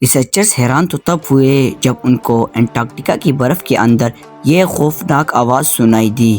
Researchers حیران تو تب ہوئے جب ان کو انٹارکٹیکا کی برف کے اندر یہ خوفناک آواز سنائی دی۔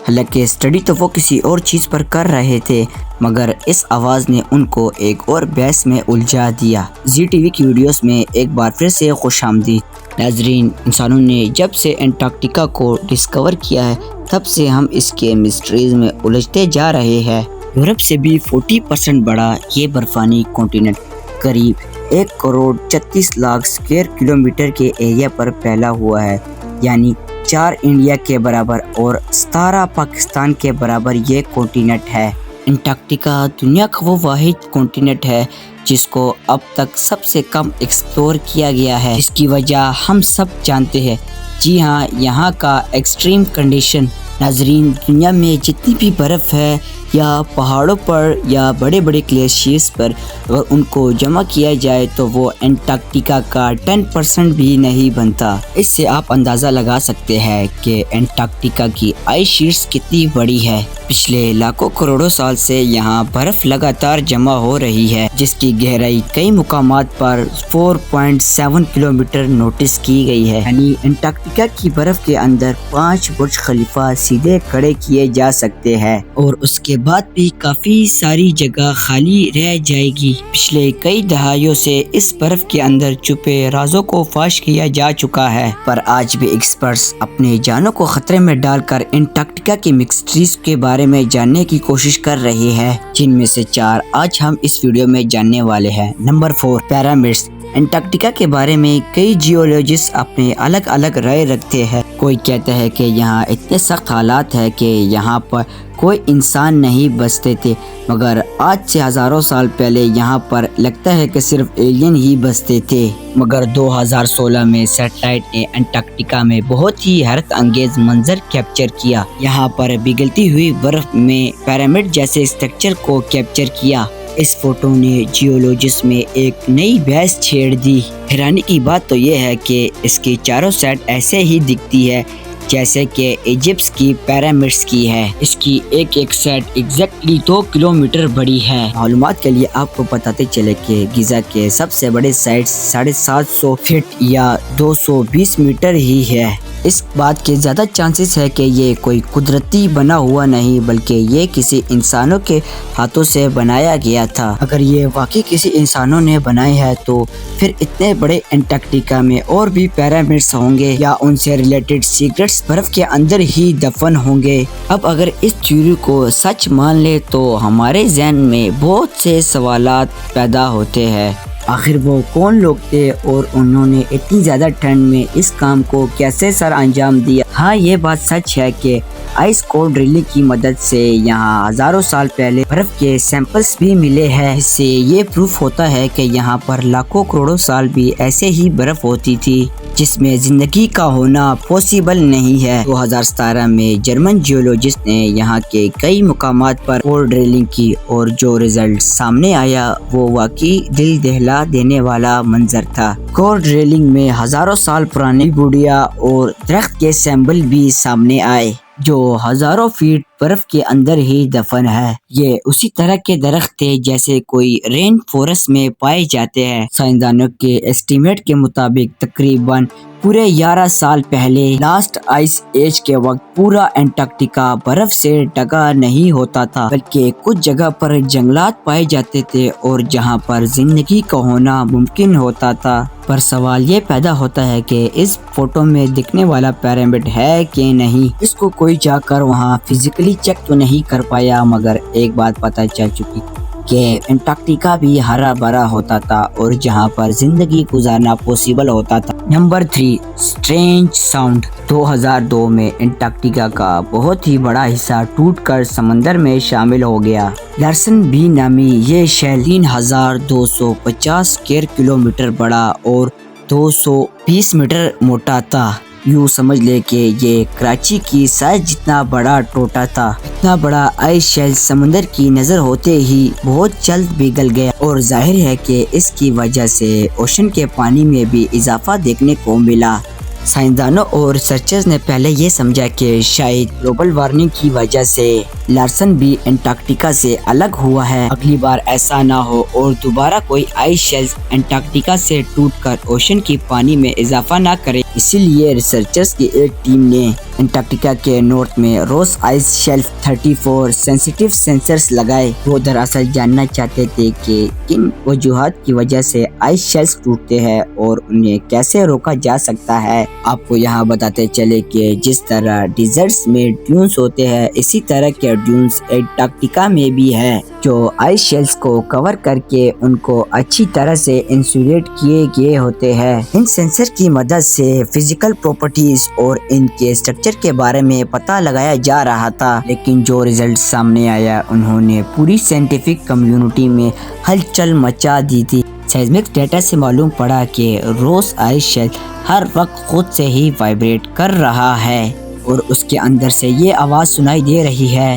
حالانکہ اسٹڈی تو وہ کسی اور چیز پر کر رہے تھے، مگر اس آواز نے ان کو ایک اور بحث میں الجھا دیا۔ زی ٹی وی کی ویڈیوز میں ایک بار پھر سے خوش آمدید ناظرین۔ انسانوں نے جب سے انٹارکٹیکا کو ڈسکور کیا ہے تب سے ہم اس کے مسٹریز میں الجھتے جا رہے ہیں۔ یورپ سے بھی 40% بڑا یہ برفانی کانٹیننٹ قریب 1,36,00,000 اسکوائر کلومیٹر کے ایریا پر پھیلا ہوا ہے، یعنی 4 انڈیا کے برابر اور 17 پاکستان کے برابر یہ کانٹیننٹ ہے۔ انٹارکٹیکا دنیا کا وہ واحد کانٹیننٹ ہے جس کو اب تک سب سے کم ایکسپلور کیا گیا ہے، جس کی وجہ ہم سب جانتے ہیں۔ جی ہاں، یہاں کا ایکسٹریم کنڈیشن۔ ناظرین، دنیا میں جتنی بھی برف ہے یا پہاڑوں پر یا بڑے بڑے گلیشیئرز پر، اگر ان کو جمع کیا جائے تو وہ انٹارکٹیکا کا 10% بھی نہیں بنتا۔ اس سے آپ اندازہ لگا سکتے ہیں کہ انٹارکٹیکا کی آئس شیٹس کتنی بڑی ہے۔ پچھلے لاکھوں کروڑوں سال سے یہاں برف لگاتار جمع ہو رہی ہے، جس کی گہرائی کئی مقامات پر 4.7 کلومیٹر نوٹس کی گئی ہے۔ یعنی انٹارکٹیکا کی برف کے اندر 5 برج خلیفہ سیدھے کھڑے کیے جا سکتے ہیں، اور اس کے بعد بھی کافی ساری جگہ خالی رہ جائے گی۔ پچھلے کئی دہائیوں سے اس برف کے اندر چھپے رازوں کو فاش کیا جا چکا ہے، پر آج بھی ایکسپرٹس اپنے جانوں کو خطرے میں ڈال کر انٹارکٹیکا کی مسٹریز کے بارے میں جاننے کی کوشش کر رہے ہیں، جن میں سے 4 آج ہم اس ویڈیو میں جاننے والے ہیں۔ Number 4، pyramids. انٹارکٹیکا کے بارے میں کئی جیولوجسٹ اپنے الگ الگ رائے رکھتے ہیں۔ کوئی کہتا ہے کہ یہاں اتنے سخت حالات ہیں کہ یہاں پر کوئی انسان نہیں بستے تھے، مگر آج سے ہزاروں سال پہلے یہاں پر لگتا ہے کہ صرف ایلین ہی بستے تھے۔ مگر 2016 میں سیٹلائٹ نے انٹارکٹیکا میں بہت ہی حیرت انگیز منظر کیپچر کیا۔ یہاں پر پگھلتی ہوئی برف میں پیرامڈ جیسے اسٹرکچر کو کیپچر کیا۔ اس فوٹو نے جیولوجسٹ میں ایک نئی بحث چھیڑ دی۔ حیرانی کی بات تو یہ ہے کہ اس کی چاروں سائڈ ایسے ہی دکھتی ہے جیسے کہ ایجپٹ کی پیرامڈز کی ہے۔ اس کی ایک سائڈ ایگزیکٹلی 2 کلومیٹر بڑی ہے۔ معلومات کے لیے آپ کو بتاتے چلے کہ گیزا کے سب سے بڑے سائٹ 750 فٹ یا 220 میٹر ہی ہے۔ اس بات کے زیادہ چانسز ہے کہ یہ کوئی قدرتی بنا ہوا نہیں، بلکہ یہ کسی انسانوں کے ہاتھوں سے بنایا گیا تھا۔ اگر یہ واقعی کسی انسانوں نے بنایا ہے تو پھر اتنے بڑے انٹارکٹیکا میں اور بھی پیرامڈز ہوں گے، یا ان سے ریلیٹڈ سیکرٹس برف کے اندر ہی دفن ہوں گے۔ اب اگر اس تھیوری کو سچ مان لے تو ہمارے ذہن میں بہت سے سوالات پیدا ہوتے ہیں۔ آخر وہ کون لوگ تھے اور انہوں نے اتنی زیادہ ٹھنڈ میں اس کام کو کیسے سر انجام دیا؟ ہاں، یہ بات سچ ہے کہ آئس کور ڈرلنگ کی مدد سے یہاں ہزاروں سال پہلے برف کے سیمپلز بھی ملے ہیں۔ اس سے یہ پروف ہوتا ہے کہ یہاں پر لاکھوں کروڑوں سال بھی ایسے ہی برف ہوتی تھی جس میں زندگی کا ہونا پاسبل نہیں ہے۔ 2017 میں جرمن جیولوجسٹ نے یہاں کے کئی مقامات پر کور ڈرلنگ کی، اور جو رزلٹ سامنے آیا وہ واقعی دل دہلا دینے والا منظر تھا۔ کور ڈرلنگ میں ہزاروں سال پرانی بوڈیا اور درخت کے سیمبل بھی سامنے آئے جو ہزاروں فیٹ برف کے اندر ہی دفن ہے۔ یہ اسی طرح کے درخت تھے جیسے کوئی رین فورسٹ میں پائے جاتے ہیں۔ سائنسدانوں کے ایسٹیمیٹ کے مطابق تقریباً پورے 11 سال پہلے لاسٹ آئس ایج کے وقت پورا انٹارکٹیکا برف سے ڈھکا نہیں ہوتا تھا، بلکہ کچھ جگہ پر جنگلات پائے جاتے تھے اور جہاں پر زندگی کا ہونا ممکن ہوتا تھا۔ پر سوال یہ پیدا ہوتا ہے کہ اس فوٹو میں دکھنے والا پیرامڈ ہے کہ نہیں۔ اس کو کوئی جا کر وہاں فزیکلی چیک تو نہیں کر پایا، مگر ایک بات پتہ چل چکی کہ انٹارکٹیکا بھی ہرا بھرا ہوتا تھا اور جہاں پر زندگی گزارنا پاسبل ہوتا تھا۔ Number 3، strange sound. 2002 میں انٹارکٹیکا کا بہت ہی بڑا حصہ ٹوٹ کر سمندر میں شامل ہو گیا۔ لارسن بی نامی یہ شیل 3250 اسکوائر کلومیٹر بڑا اور 220 میٹر موٹا تھا۔ یوں سمجھ لے کہ یہ کراچی کی سائز جتنا بڑا ٹوٹا تھا۔ اتنا بڑا آئس شیل سمندر کی نظر ہوتے ہی بہت جلد پگھل گیا، اور ظاہر ہے کہ اس کی وجہ سے اوشن کے پانی میں بھی اضافہ دیکھنے کو ملا۔ سائنسدانوں اور ریسرچرز نے پہلے یہ سمجھا کہ شاید گلوبل وارمنگ کی وجہ سے لارسن بھی انٹارکٹیکا سے الگ ہوا ہے۔ اگلی بار ایسا نہ ہو اور دوبارہ کوئی آئس شیلف انٹارکٹیکا سے ٹوٹ کر اوشن کی پانی میں اضافہ نہ کرے، اسی لیے ریسرچرز کی ایک ٹیم نے انٹارکٹیکا کے نارتھ میں روس آئس شیلف 34 سینسیٹیو سینسرز لگائے۔ وہ دراصل جاننا چاہتے تھے کہ کن وجوہات کی وجہ سے آئس شیلف ٹوٹتے ہیں اور انہیں کیسے روکا جا سکتا ہے۔ آپ کو یہاں بتاتے چلے کہ جس طرح ڈیزرٹس میں ڈیونز ہوتے ہیں، اسی طرح کے ڈیونز انٹارکٹیکا میں بھی ہے، جو آئس شیلف کو کور کر کے ان کو اچھی طرح سے انسولیٹ کیے گئے ہوتے ہیں۔ ان سینسر کی مدد سے فزیکل پراپرٹیز اور ان کے اسٹرکچر کے بارے میں پتہ لگایا جا رہا تھا، لیکن جو رزلٹ سامنے آیا انہوں نے پوری سائنٹیفک کمیونٹی میں ہلچل مچا دی تھی۔ سیزمک ڈیٹا سے معلوم پڑا کہ روس آئس شیلف ہر وقت خود سے ہی وائبریٹ کر رہا ہے اور اس کے اندر سے یہ آواز سنائی دے رہی ہے۔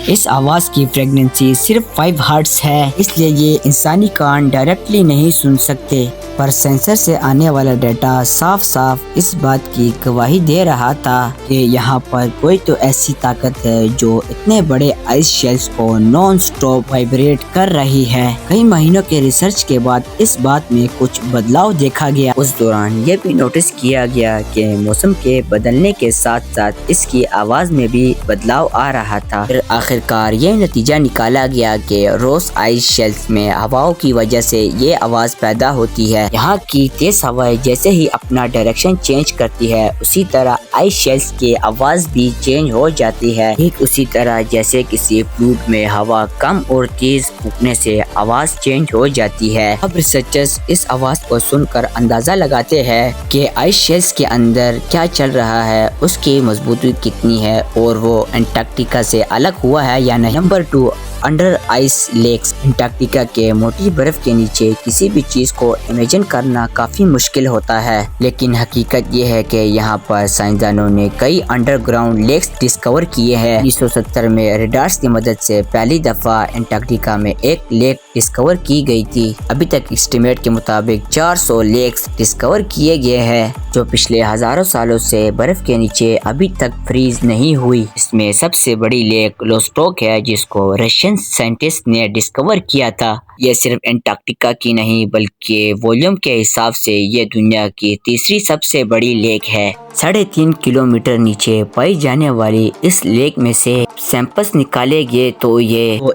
اس آواز کی فریکوینسی صرف 5 ہرٹز ہے، اس لیے یہ انسانی کان ڈائریکٹلی نہیں سن سکتے، پر سینسر سے آنے والا ڈیٹا صاف صاف اس بات کی گواہی دے رہا تھا کہ یہاں پر کوئی تو ایسی طاقت ہے جو اتنے بڑے آئس شیلف کو نان سٹاپ وائبریٹ کر رہی ہے۔ کئی مہینوں کے ریسرچ کے بعد اس بات میں کچھ بدلاؤ دیکھا گیا۔ اس دوران یہ بھی نوٹس کیا گیا کہ موسم کے بدلنے کے ساتھ ساتھ اس کی آواز میں بھی بدلاؤ آ رہا تھا۔ پھر آخرکار یہ نتیجہ نکالا گیا کہ روس آئس شیلف میں ہواؤں کی وجہ سے یہ آواز پیدا ہوتی ہے۔ یہاں کی تیز ہوائیں جیسے ہی اپنا ڈائریکشن چینج کرتی ہے، اسی طرح آئس شیلف کی آواز بھی چینج ہو جاتی ہے، ٹھیک اسی طرح جیسے کسی فلوٹ میں ہوا کم اور تیز پھونکنے سے آواز چینج ہو جاتی ہے۔ اب ریسرچرز اس آواز کو سن کر اندازہ لگاتے ہیں کہ آئس شیلف کے اندر کیا چل رہا ہے، اس کی مضبوطی کتنی ہے اور وہ انٹارکٹیکا سے الگ ہوا ہے یا نہیں۔ Number 2، under ice lakes. Antarctica کے موٹی برف کے نیچے کسی بھی چیز کو امیجن کرنا کافی مشکل ہوتا ہے، لیکن حقیقت یہ ہے کہ یہاں پر سائنسدانوں نے کئی انڈر گراؤنڈ لیکس ڈسکور کیے ہیں۔ 1970 میں ریڈارز کی مدد سے پہلی دفعہ انٹارکٹیکا میں ایک لیک ڈسکور کی گئی تھی۔ ابھی تک اسٹیمیٹ کے مطابق 400 لیکس ڈسکور کیے گئے ہیں جو پچھلے ہزاروں سالوں سے برف کے نیچے ابھی تک فریز نہیں ہوئی۔ اس میں سب سے بڑی لیک لوسٹوک ہے جس کو رشین سائنٹسٹ نے ڈسکور کیا تھا۔ یہ صرف انٹارکٹیکا کی نہیں بلکہ والیوم کے حساب سے یہ دنیا کی تیسری سب سے بڑی لیک ہے۔ 3.5 کلومیٹر نیچے پائی جانے والی اس لیک میں سے سیمپلز نکالے گئے تو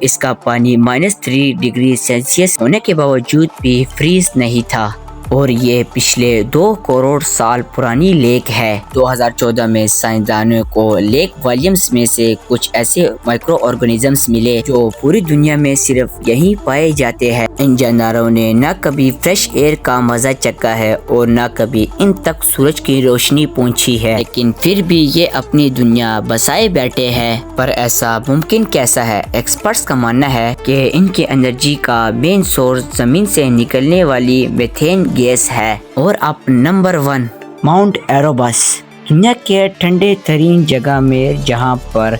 اس کا پانی -3 ڈگری سیلسیس ہونے کے باوجود بھی فریز نہیں تھا اور یہ پچھلے 2 کروڑ سال پرانی لیک ہے۔ 2014 میں سائنسدانوں کو لیک والیومز میں سے کچھ ایسے مائکرو آرگنزمز ملے جو پوری دنیا میں صرف یہیں پائے جاتے ہیں۔ ان جانوروں نے نہ کبھی فریش ایئر کا مزہ چکھا ہے اور نہ کبھی ان تک سورج کی روشنی پہنچی ہے، لیکن پھر بھی یہ اپنی دنیا بسائے بیٹھے ہیں۔ پر ایسا ممکن کیسا ہے؟ ایکسپرٹس کا ماننا ہے کہ ان کی انرجی کا مین سورس زمین سے نکلنے والی میتھین گیس ہے۔ اور اب نمبر 1، ماؤنٹ ایروبس۔ دنیا کے ٹھنڈے ترین جگہ میں جہاں پر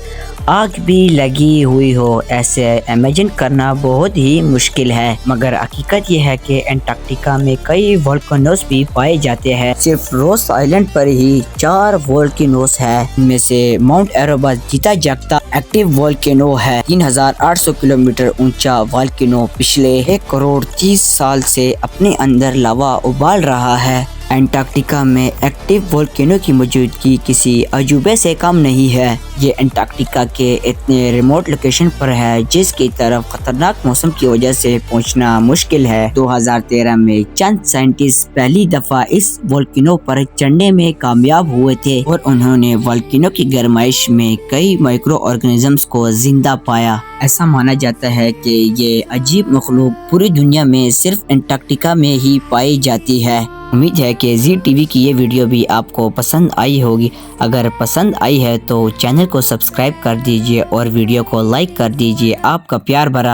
آگ بھی لگی ہوئی ہو، ایسے امیجن کرنا بہت ہی مشکل ہے، مگر حقیقت یہ ہے کہ انٹارکٹیکا میں کئی والکانوز بھی پائے جاتے ہیں۔ صرف روس آئلینڈ پر ہی 4 والکانوز ہیں، ان میں سے ماؤنٹ ایروبس جیتا جاگتا ایکٹیو والکانو ہے۔ 3800 کلومیٹر اونچا والکانو پچھلے 1 کروڑ 30 سال سے اپنے اندر لاوا ابال رہا ہے۔ انٹارکٹیکا میں ایکٹیو والکانو کی موجودگی کسی عجوبے سے کم نہیں ہے۔ یہ انٹارکٹیکا کے اتنے ریموٹ لوکیشن پر ہے جس کی طرف خطرناک موسم کی وجہ سے پہنچنا مشکل ہے۔ 2013 میں چند سائنٹسٹ پہلی دفعہ اس والکانو پر چڑھنے میں کامیاب ہوئے تھے اور انہوں نے والکانو کی گرمائش میں کئی مائکرو آرگنزمز کو زندہ پایا۔ ایسا مانا جاتا ہے کہ یہ عجیب مخلوق پوری دنیا میں صرف انٹارکٹیکا میں ہی پائی جاتی ہے۔ امید ہے کہ زی ٹی وی کی یہ ویڈیو بھی آپ کو پسند آئی ہوگی۔ اگر پسند آئی ہے تو چینل کو سبسکرائب کر دیجئے اور ویڈیو کو لائک کر دیجئے۔ آپ کا پیار بھرا